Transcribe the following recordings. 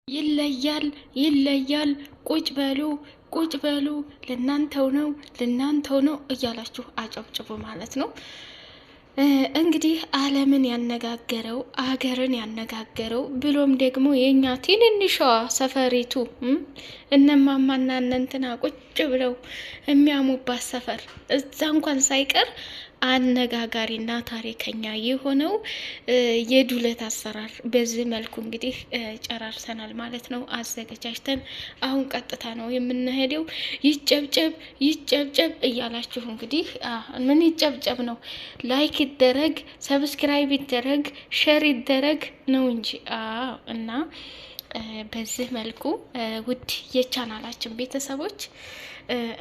ይለያል። ቁጭ በሉ ለናንተው ነው እያላችሁ አጨብጭቡ ማለት ነው። እንግዲህ ዓለምን ያነጋገረው አገርን ያነጋገረው ብሎም ደግሞ የኛ ትንንሿ ሰፈሪቱ እነማማና እነንትና ቁጭ ብለው የሚያሙባት ሰፈር እዛ እንኳን ሳይቀር አነጋጋሪና ታሪከኛ የሆነው የዱለት አሰራር በዚህ መልኩ እንግዲህ ጨራርሰናል ማለት ነው። አዘገጃጅተን አሁን ቀጥታ ነው የምንሄደው። ይጨብጨብ እያላችሁ እንግዲህ ምን ይጨብጨብ ነው? ላይክ ይደረግ፣ ሰብስክራይብ ይደረግ፣ ሼር ይደረግ ነው እንጂ እና በዚህ መልኩ ውድ የቻናላችን ቤተሰቦች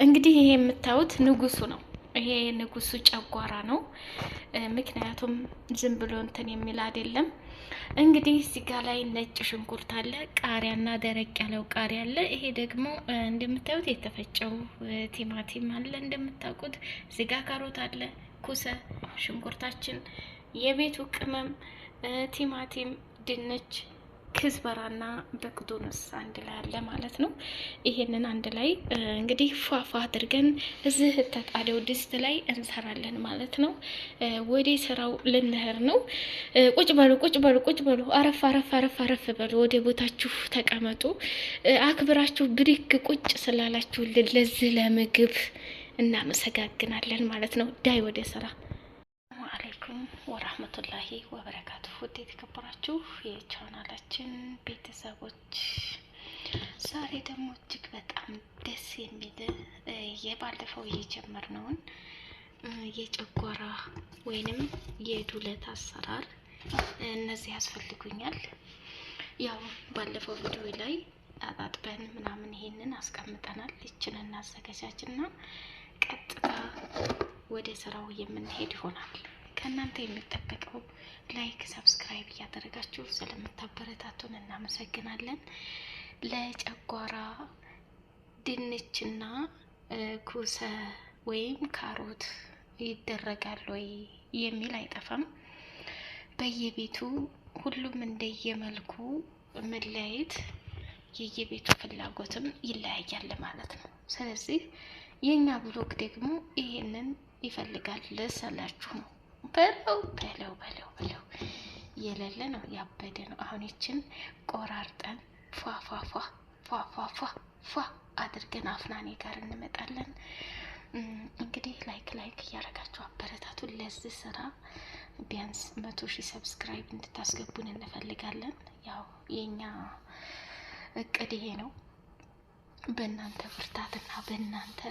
እንግዲህ ይሄ የምታዩት ንጉሱ ነው። ይሄ ንጉሱ ጨጓራ ነው። ምክንያቱም ዝም ብሎ እንትን የሚል አይደለም። እንግዲህ እዚህ ጋ ላይ ነጭ ሽንኩርት አለ፣ ቃሪያና ደረቅ ያለው ቃሪያ አለ። ይሄ ደግሞ እንደምታዩት የተፈጨው ቲማቲም አለ። እንደምታውቁት እዚህ ጋ ካሮት አለ፣ ኩሰ ሽንኩርታችን፣ የቤቱ ቅመም፣ ቲማቲም፣ ድንች፣ ክዝበራና በቅዱንስ አንድ ላይ አለ ማለት ነው። ይሄንን አንድ ላይ እንግዲህ ፏፏ አድርገን እዚህ ተጣደው ድስት ላይ እንሰራለን ማለት ነው። ወደ ስራው ልንሄድ ነው። ቁጭ በሉ፣ አረፍ በሉ፣ ወደ ቦታችሁ ተቀመጡ። አክብራችሁ ብድግ ቁጭ ስላላችሁልን ለዚህ ለምግብ እናመሰጋግናለን ማለት ነው። ዳይ ወደ ስራ አለይኩም ወራህመቱላሂ ወበረካቱ። ውድ የተከበራችሁ የቻናላችን ቤተሰቦች ዛሬ ደግሞ እጅግ በጣም ደስ የሚል የባለፈው የጀመርነውን የጨጓራ ወይንም የዱለት አሰራር እነዚህ ያስፈልጉኛል። ያው ባለፈው ቪዲዮ ላይ አጣጥበን ምናምን ይሄንን አስቀምጠናል። ይችን እናዘጋጃጅና ቀጥታ ወደ ስራው የምንሄድ ይሆናል። ከእናንተ የሚጠበቀው ላይክ፣ ሰብስክራይብ እያደረጋችሁ ስለምታበረታቱን እናመሰግናለን። ለጨጓራ ድንችና ኩሰ ወይም ካሮት ይደረጋል ወይ የሚል አይጠፋም። በየቤቱ ሁሉም እንደየመልኩ መለያየት የየቤቱ ፍላጎትም ይለያያል ማለት ነው። ስለዚህ የኛ ብሎግ ደግሞ ይሄንን ይፈልጋል ልሰላችሁ ነው። በለው የሌለ ነው፣ ያበደ ነው። አሁን ይችን ቆራርጠን ፏ አድርገን አፍናኔ ጋር እንመጣለን። እንግዲህ ላይክ እያደረጋችሁ አበረታቱን። ለዚህ ስራ ቢያንስ 100,000 ሰብስክራይብ እንድታስገቡን እንፈልጋለን። ያው የኛ እቅድ ይሄ ነው። በእናንተ ብርታትና በእናንተ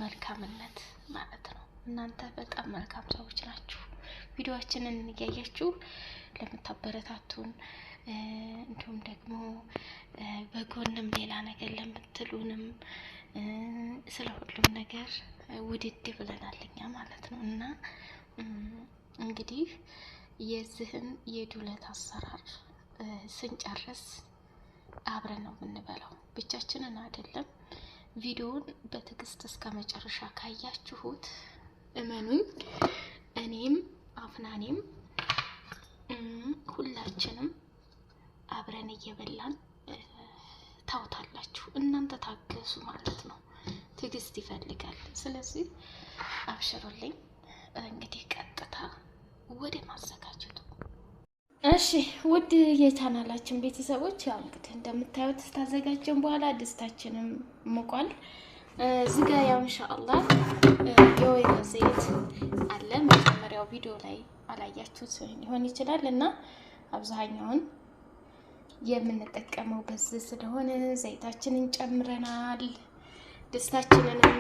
መልካምነት ማለት ነው። እናንተ በጣም መልካም ሰዎች ናችሁ። ቪዲዮአችንን እያያችሁ ለምታበረታቱን እንዲሁም ደግሞ በጎንም ሌላ ነገር ለምትሉንም ስለ ሁሉም ነገር ውድድ ብለናልኛ ማለት ነው። እና እንግዲህ የዚህን የዱለት አሰራር ስንጨርስ አብረን ነው የምንበላው፣ ብቻችንን አይደለም። ቪዲዮውን በትዕግስት እስከ መጨረሻ ካያችሁት እመኑኝ እኔም አፍናኔም ሁላችንም አብረን እየበላን ታውታላችሁ። እናንተ ታገሱ ማለት ነው። ትዕግስት ይፈልጋል። ስለዚህ አብሽሩልኝ። እንግዲህ ቀጥታ ወደ ማዘጋጀቱ። እሺ ውድ የቻናላችን ቤተሰቦች ያው እንግዲህ እንደምታዩት ታዘጋጀን በኋላ ድስታችንም ሙቋል። እዚህ ጋር ያው ኢንሻአላህ የወይራ ዘይት አለ። መጀመሪያው ቪዲዮ ላይ አላያችሁት ሊሆን ይችላል እና አብዛኛውን የምንጠቀመው በዚህ ስለሆነ ዘይታችንን ጨምረናል። ድስታችንንም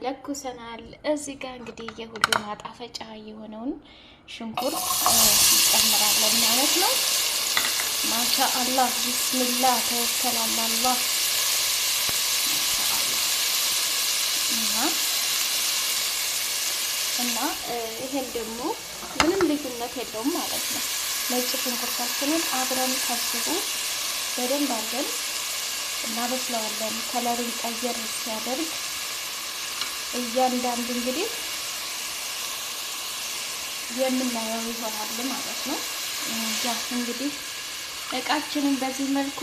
ለኩሰናል። እዚህ ጋር እንግዲህ የሁሉ ማጣፈጫ የሆነውን ሽንኩርት እንጨምራለን ማለት ነው። ማሻአላህ ቢስሚላህ ተወከላላህ እና ይሄን ደግሞ ምንም ልዩነት የለውም ማለት ነው። ነጭ ሽንኩርታችንን አብረን ከስሩ በደንብ አድርገን እናበስለዋለን። ከለሩን ቀየር ሲያደርግ እያንዳንዱ እንግዲህ የምናየው ይሆናል ማለት ነው። ያ እንግዲህ እቃችንን በዚህ መልኩ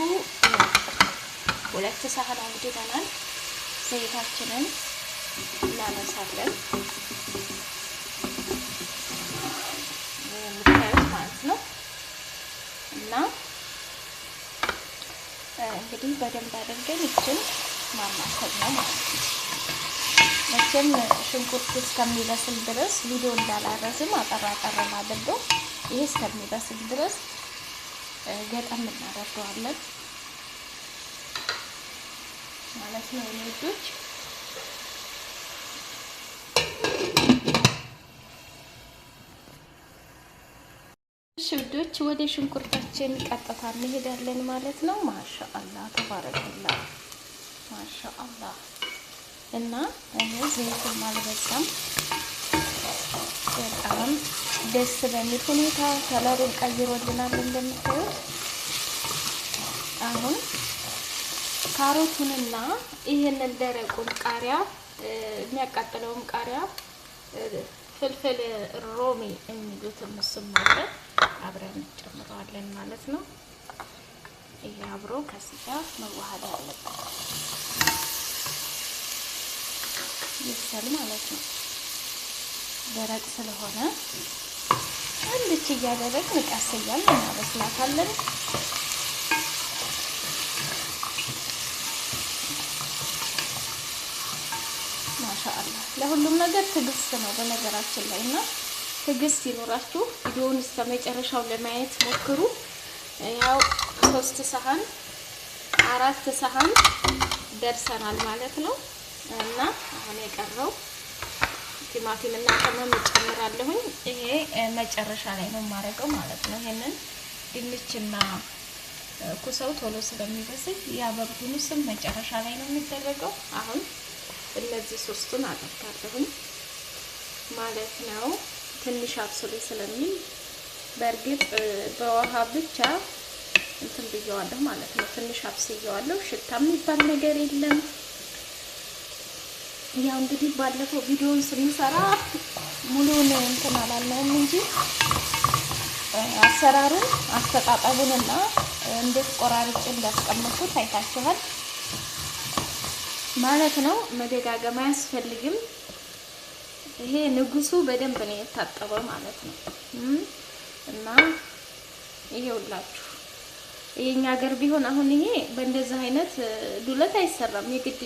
2 ሳህን አግድተናል። ዘይታችንን እናነሳለን የምታዩት ማለት ነው። እና እንግዲህ በደንብ አድርገን ይችን ማማሰል ነው ማለት ነው። መቼም ሽንኩርት እስከሚበስል ድረስ ቪዲዮ እንዳላረዝም አጠራ አድርገው ይሄ እስከሚበስል ድረስ ገጠም እናደርገዋለን ማለት ነው ውዶች። እሺ ውዶች ወደ ሽንኩርታችን ቀጥታ እንሄዳለን ማለት ነው። ማሻአላህ ተባረከላህ ማሻአላህ። እና እኔ ዘይቱን አልበዛም፣ በጣም ደስ በሚል ሁኔታ ከለሩን ቀይሮልናል እንደምታዩት። አሁን ካሮቱንና ይሄንን ደረቁን ቃሪያ የሚያቃጥለውን ቃሪያ ፍልፍል ሮሚ የሚሉት ምስም ማለት አብረን እንጨምረዋለን ማለት ነው። ይሄ አብሮ ከዚህ ጋር መዋሃድ አለበት ይሰል ማለት ነው። ደረቅ ስለሆነ አንድች እያደረግን ቀስ እያልን እናበስላታለን። ማሻአላህ ለሁሉም ነገር ትዕግስት ነው በነገራችን ላይ እና ትዕግስት ይኖራችሁ ቪዲዮውን እስከ መጨረሻው ለማየት ሞክሩ። ያው 3 ሳህን 4 ሳህን ደርሰናል ማለት ነው። እና አሁን የቀረው ቲማቲም እና ቅመም እጨምራለሁ። ይሄ መጨረሻ ላይ ነው የማደርገው ማለት ነው። ይሄንን ድንችና ኩሰው ቶሎ ስለሚበስል ያበርዱንስም መጨረሻ ላይ ነው የሚደረገው። አሁን እነዚህ 3ቱን አደርጋለሁ ማለት ነው። ትንሽ አብስሎ ስለሚል በእርግጥ በውሃ ብቻ እንትን ብየዋለሁ ማለት ነው። ትንሽ አብስየዋለሁ። ሽታ የሚባል ነገር የለም። ያው እንግዲህ ባለፈው ቪዲዮውን ስንሰራ ሙሉውን እንትን አላልነውም እንጂ አሰራሩን አስተጣጣቡንና እንዴት ቆራርጬ እንዳስቀመጥኩት አይታችኋል ማለት ነው። መደጋገም አያስፈልግም። ይሄ ንጉሱ በደንብ ነው የታጠበው ማለት ነው። እና ይሄውላችሁ የኛ ሀገር ቢሆን አሁን ይሄ በእንደዚህ አይነት ዱለት አይሰራም። የግድ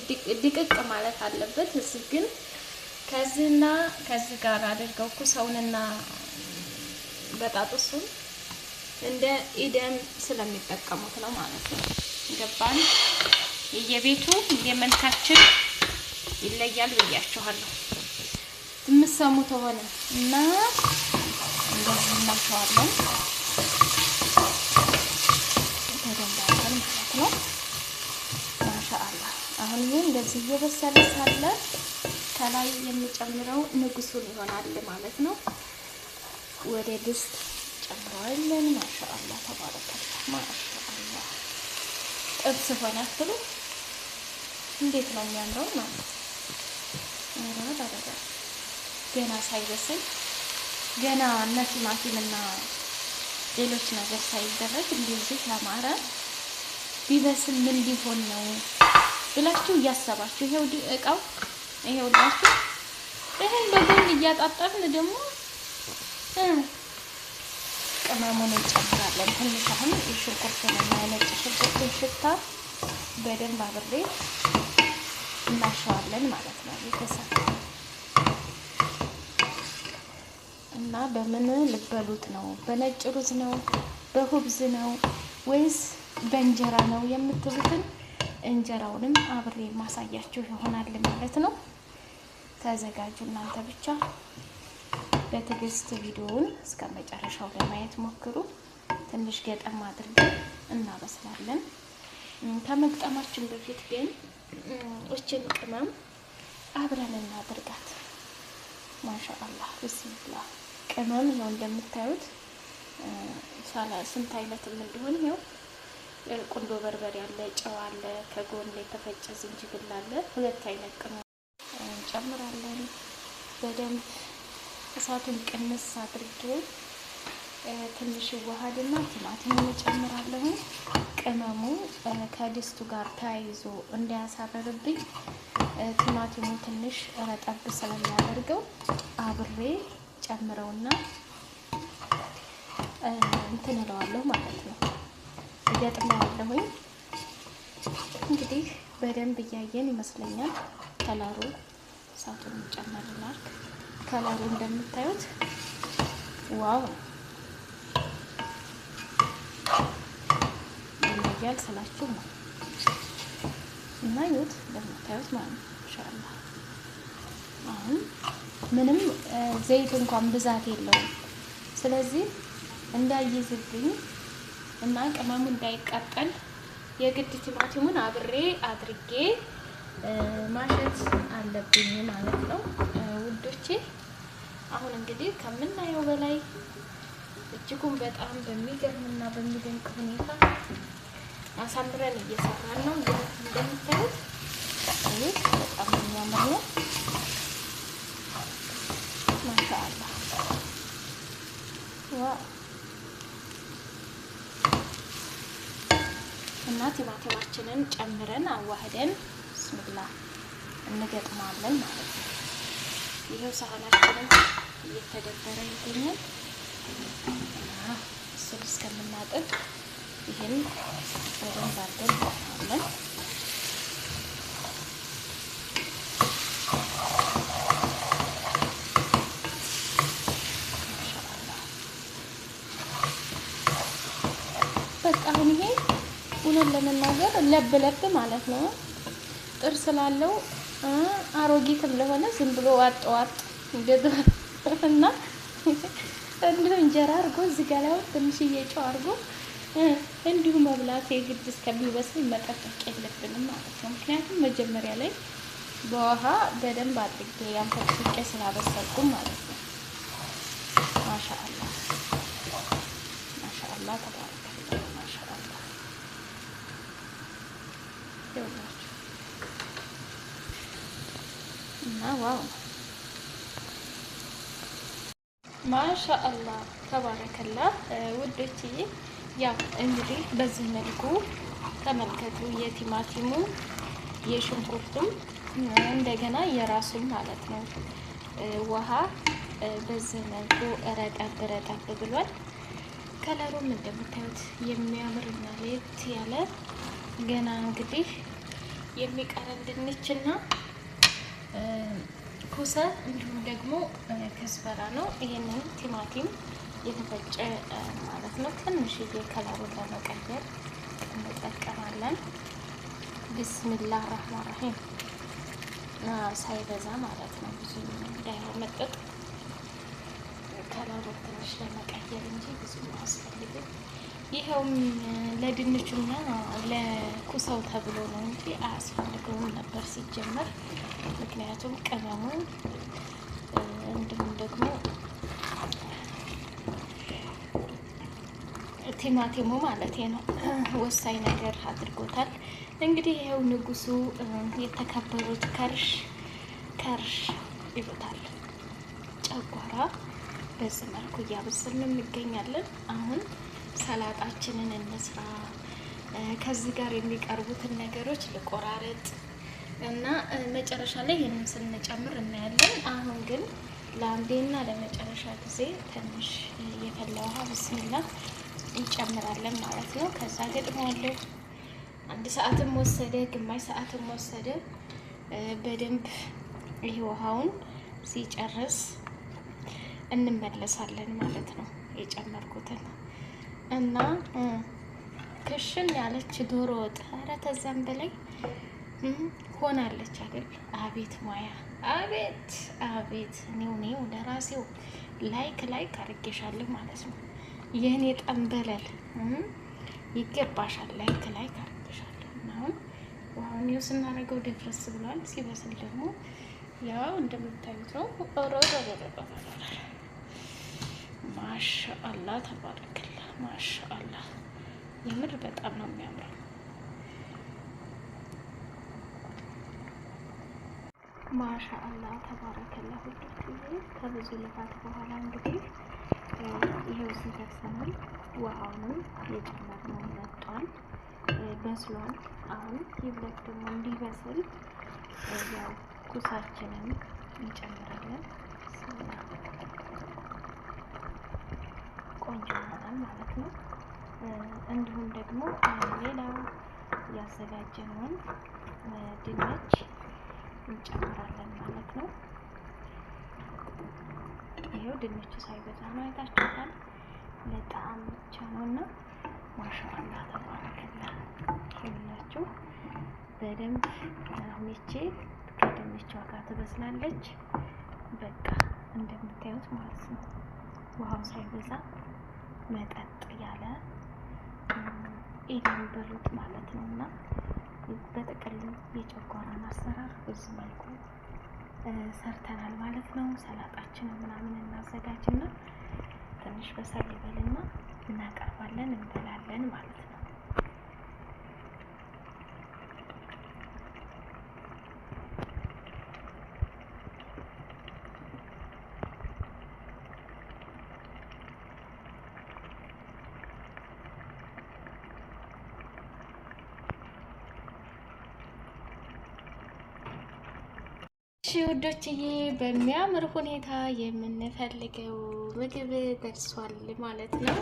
ድቅቅ ማለት አለበት። እዚህ ግን ከዚህና ከዚህ ጋር አድርገው ኩሰውንና በጣጥሱን እንደ ኢደም ስለሚጠቀሙት ነው ማለት ነው። ገባን? የቤቱ የመልካችን ይለያል ብያችኋለሁ። የምትሰሙት ሆነ እና እንደዚህ እናሸዋለን ተደንዳለን ማለት ነው። ማሻአላህ አሁን ይሄ እንደዚህ እየበሰለ ሳለ ከላይ የሚጨምረው ንጉሱን ይሆናል ማለት ነው። ወደ ድስት ጨምረዋለን። ማሻአላህ ተባረከ። ማሻአላህ ጥብስ ሆነ አትሉ እንዴት ነው የሚያምረው ማለት ነው። ገና ሳይበስል ገና እነ ቲማቲምና ሌሎች ነገር ሳይደረግ እንደዚህ ያማረ ቢበስል ምን ሊሆን ነው ብላችሁ እያሰባችሁ ይሄው እቃው ይሄውላችሁ። ይሄን በጎን እያጣጣምን ደግሞ ቅመሙን እንጨምራለን። ትንሽ አሁን የሽንኩርቱንና የነጭ ሽንኩርቱን ሽታ በደንብ አብሬ እናሸዋለን ማለት ነው። ቤተሰብ እና በምን ልበሉት ነው? በነጭ ሩዝ ነው? በሁብዝ ነው ወይስ በእንጀራ ነው የምትሉትን እንጀራውንም አብሬ ማሳያችሁ ይሆናል ማለት ነው። ተዘጋጁ እናንተ ብቻ በትዕግስት ቪዲዮውን እስከ መጨረሻው ለማየት ሞክሩ። ትንሽ ገጠም አድርገን እናበስላለን። ከመግጠማችን በፊት ግን እችን ቅመም አብረን እናድርጋት። ማሻአላህ ቢስሚላህ። ቅመም ነው እንደምታዩት ስንት አይነትም እንደሆነ ይኸው ቁንዶ በርበሬ አለ፣ ጨው አለ፣ ከጎን የተፈጨ ዝንጅብል አለ። 2 አይነት ቅመም እንጨምራለን። በደንብ እሳቱን ቅንስ አድርጌ ትንሽ ውሃድና ቲማቲም እጨምራለሁ። ቅመሙ ከድስቱ ጋር ተያይዞ እንዳያሳረርብኝ ቲማቲሙ ትንሽ ረጠብ ስለሚያደርገው አብሬ ጨምረውና እንትን እለዋለሁ ማለት ነው። እገጥመዋለሁኝ። እንግዲህ በደንብ እያየን ይመስለኛል። ከለሩ እሳቱን ጨምርናል። ከለሩ እንደምታዩት ዋው ይለያል ስላችሁ ነው። እና ይሁት እንደምታዩት ማለት ነው። ኢንሻአላህ አሁን ምንም ዘይት እንኳን ብዛት የለውም። ስለዚህ እንዳይዝብኝ እና ቅመሙ እንዳይቃጠል የግድ ቲማቲሙን አብሬ አድርጌ ማሸት አለብኝ ማለት ነው ውዶቼ። አሁን እንግዲህ ከምናየው በላይ እጅጉን በጣም በሚገርምና በሚደንቅ ሁኔታ አሳምረን እየሰራን ነው። እንደምታዩት ይህ በጣም የሚያምር ነው። ማሻአላህ ዋው! እና ቲማቲማችንን ጨምረን አዋህደን ብስሚላህ እንገጥማለን ማለት ነው። ይሄው ሳህናችንን እየተደበረ ይገኛል። እሱን እስከምናጥብ ይህን በደንብ አድርገን እንገጥማለን። በቃ አሁን ይሄ እውነት ለመናገር ለብ ለብ ማለት ነው። ጥርስ ስላለው አሮጊትም ለሆነ ዝም ብሎ ዋጥ ዋጥ እና እንዲሁ እንጀራ አድርጎ እዚህ ጋር ላይ ትንሽዬ ጨው አድርጎ እንዲሁ መብላት የግድ እስከሚበስል መጠበቅ የለብንም ማለት ነው። ምክንያቱም መጀመሪያ ላይ በውሃ በደንብ አድርጌ ያንፈቅቄ ስላበሰልኩም ማለት ነው። ማሻአላህ ማሻአላህ ተባረከ ማሻአላህ ይኸውላችሁ እና ዋው ማሻአላህ ተባረከላህ ውዶችዬ። ያው እንግዲህ በዚህ መልኩ ተመልከቱ። የቲማቲሙ የሽንኩርቱም እንደገና የራሱም ማለት ነው ውሃ በዚህ መልኩ ረጠብ ረጠብ ብሏል። ከለሩም እንደምታዩት የሚያምርና ለየት ያለ ገና እንግዲህ የሚቀረን ድንችና ኩሳ እንዲሁም ደግሞ ከዝበራ ነው። ይሄንን ቲማቲም የተፈጨ ማለት ነው ትንሽዬ ከለሩን ለመቀየር እንጠቀማለን። ቢስሚላህ ራህማን ራሂም ሳይበዛ ማለት ነው ብዙ እንዳይመጠጥ ከለሩን ትንሽ ለመቀየር እንጂ ብዙ አያስፈልግም። ይኸውም ለድንቹና ለኩሳው ተብሎ ነው እንጂ አያስፈልገውም ነበር ሲጀመር። ምክንያቱም ቅመሙ እንዲሁም ደግሞ ቲማቲሙ ማለት ነው ወሳኝ ነገር አድርጎታል። እንግዲህ ይኸው ንጉሱ የተከበሩት ከርሽ ይሉታል ጨጓራ በዚህ መልኩ እያበሰልን እንገኛለን። አሁን ሰላጣችንን እንስራ። ከዚህ ጋር የሚቀርቡትን ነገሮች ልቆራረጥ እና መጨረሻ ላይ ይህንን ስንጨምር እናያለን። አሁን ግን ለአንዴና ለመጨረሻ ጊዜ ትንሽ የፈላ ውሃ ብስሚላ እንጨምራለን ማለት ነው። ከዛ ገጥመዋለሁ። 1 ሰዓትም ወሰደ፣ ግማሽ ሰዓትም ወሰደ። በደንብ ይህ ውሃውን ሲጨርስ እንመለሳለን ማለት ነው። የጨመርኩትን እና ክሽን ያለች ዶሮ ወጥ ኧረ ተዛም በላይ ሆናለች አይደል? አቤት ሙያ! አቤት አቤት! እኔው ለራሴው ላይክ አድርጌሻለሁ ማለት ነው። የእኔ ጠንበለል ይገባሻል። ላይክ አድርጌሻለሁ። አሁን ውሃውን ይኸው ስናደርገው ድፍረስ ብሏል። ሲበስል ደግሞ ያው እንደምታዩት ነው። ማሻአላህ ተባረከላ። ማሻአላህ የምር በጣም ነው የሚያምረው። ማሻአላህ ተባረከላ። ሁሉ ከብዙ ልፋት በኋላ እንግዲህ ይሄው እዚህ ደርሰናል። ውሃውንም የጨመርነው መጥቷል፣ በስሏል። አሁን ይብለክ ደግሞ እንዲበስል ያው ኩሳችንን እንጨምራለን። ቆንጆ ይሆናል ማለት ነው። እንዲሁም ደግሞ ሌላው ያዘጋጀነውን ድንች እንጨምራለን ማለት ነው። ይሄው ድንቹ ሳይበዛ ነው፣ አይታችሁታል። ለጣዕም ብቻ ነውና ማሻአላ ተባረከላ። ሁላችሁ በደንብ አሁንቼ ከድንቿ ጋር ትበስላለች። በቃ እንደምታዩት ማለት ነው። ውሃው ሳይበዛ መጠጥ ያለ ኢላም በሉት ማለት ነውና በጥቅል የጨጓራን አሰራር በዚህ መልኩ ሰርተናል ማለት ነው። ሰላጣችንን ምናምን እናዘጋጅና ትንሽ በሰል ይበልና እናቀርባለን፣ እንበላለን ማለት ነው። ውዶችዬ በሚያምር ሁኔታ የምንፈልገው ምግብ ደርሷል ማለት ነው።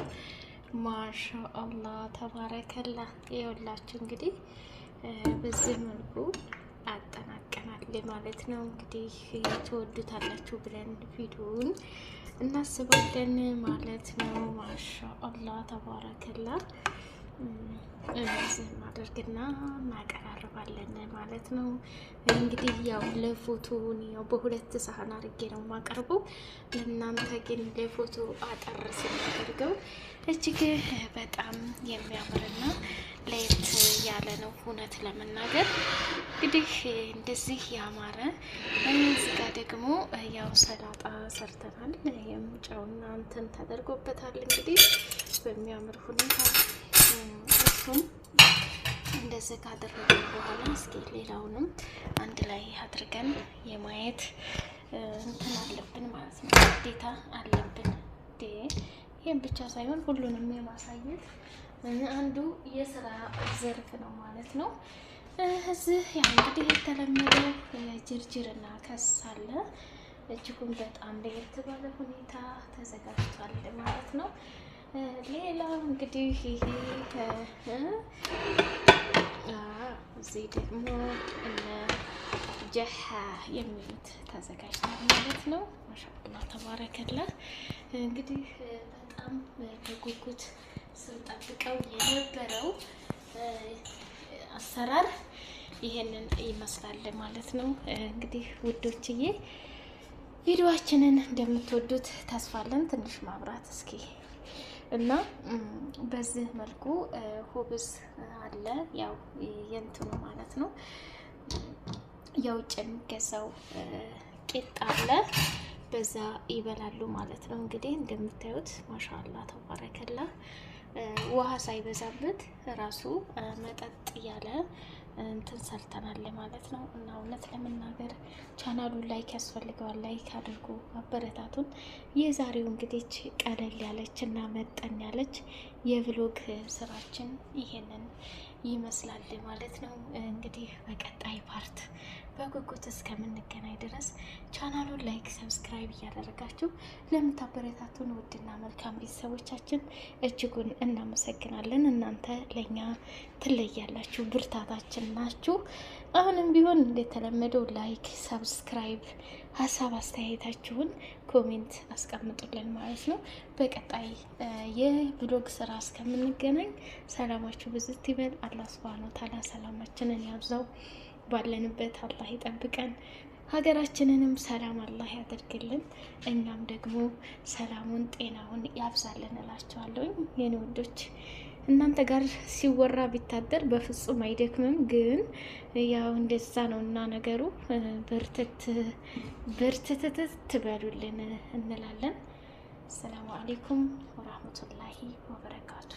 ማሻአላህ ተባረከላ። ይኸውላችሁ እንግዲህ በዚህ መልኩ አጠናቀናል ማለት ነው። እንግዲህ ትወዱታላችሁ ብለን ቪዲዮውን እናስባለን ማለት ነው። ማሻአላህ ተባረከላ። እዚህ ማድረግና እናቀራርባለን ማለት ነው። እንግዲህ ያው ለፎቶውን ያው በሁለት ሳህን አድርጌ ነው የማቀርበው። ለእናንተ ግን ለፎቶ አጠር ስናደርገው እጅግ በጣም የሚያምርና ለየት ያለ ነው። እውነት ለመናገር እንግዲህ እንደዚህ ያማረ እዚህ ጋር ደግሞ ያው ሰላጣ ሰርተናል። ጨውና እንትን ተደርጎበታል። እንግዲህ በሚያምር ሁኔታ እሱም እንደዚህ ካደረግን በኋላ እስኪ ሌላውንም አንድ ላይ አድርገን የማየት እንትን አለብን ማለት ነው፣ ግዴታ አለብን። ይህም ብቻ ሳይሆን ሁሉንም የማሳየት አንዱ የስራ ዘርፍ ነው ማለት ነው። እዚህ ያው እንግዲህ የተለመደው ጅርጅርና ከስ አለ። እጅጉን በጣም ለየት ባለ ሁኔታ ተዘጋጅቷል ማለት ነው። ሌላው እንግዲህ ይሄ እዚህ ደግሞ እነ ጀሃ የሚሉት ተዘጋጅቷል ማለት ነው። ማሻአላህ ተባረከላ። እንግዲህ በጣም በጉጉት ስንጠብቀው የነበረው አሰራር ይሄንን ይመስላል ማለት ነው። እንግዲህ ውዶችዬ ቪዲዮአችንን እንደምትወዱት ተስፋለን። ትንሽ ማብራት እስኪ እና በዚህ መልኩ ሁብዝ አለ፣ ያው የእንትኑ ማለት ነው የውጭ የሚገዛው ቂጣ አለ፣ በዛ ይበላሉ ማለት ነው። እንግዲህ እንደምታዩት ማሻአላ ተባረከላ። ውሃ ሳይበዛበት ራሱ መጠጥ ያለ እንትን ሰርተናል ማለት ነው። እና እውነት ለመናገር ቻናሉን ላይክ ያስፈልገዋል። ላይክ አድርጉ፣ አበረታቱን። የዛሬው እንግዲህ ቀለል ያለች እና መጠን ያለች የቭሎግ ስራችን ይሄንን ይመስላል ማለት ነው። እንግዲህ በቀጣይ ፓርት በጉጉት እስከምንገናኝ ድረስ ቻናሉን ላይክ፣ ሰብስክራይብ እያደረጋችሁ ለምታበረታቱን ውድና መልካም ቤተሰቦቻችን እጅጉን እናመሰግናለን። እናንተ ለኛ ትለያላችሁ፣ ብርታታችን ናችሁ። አሁንም ቢሆን እንደተለመደው ላይክ፣ ሰብስክራይብ፣ ሀሳብ አስተያየታችሁን ኮሜንት አስቀምጡልን ማለት ነው። በቀጣይ የብሎግ ስራ እስከምንገናኝ ሰላማችሁ ብዝት ይበል። አላህ ሱብሃነሁ ወተዓላ ሰላማችንን ያብዛው። ባለንበት አላህ ይጠብቀን። ሀገራችንንም ሰላም አላህ ያደርግልን። እኛም ደግሞ ሰላሙን ጤናውን ያብዛልን እላቸዋለሁ የኔ ወዶች። እናንተ ጋር ሲወራ ቢታደር በፍጹም አይደክምም፣ ግን ያው እንደዛ ነው እና ነገሩ በርትትት ትበሉልን እንላለን። አሰላሙ አለይኩም ወራህመቱላሂ ወበረካቱ።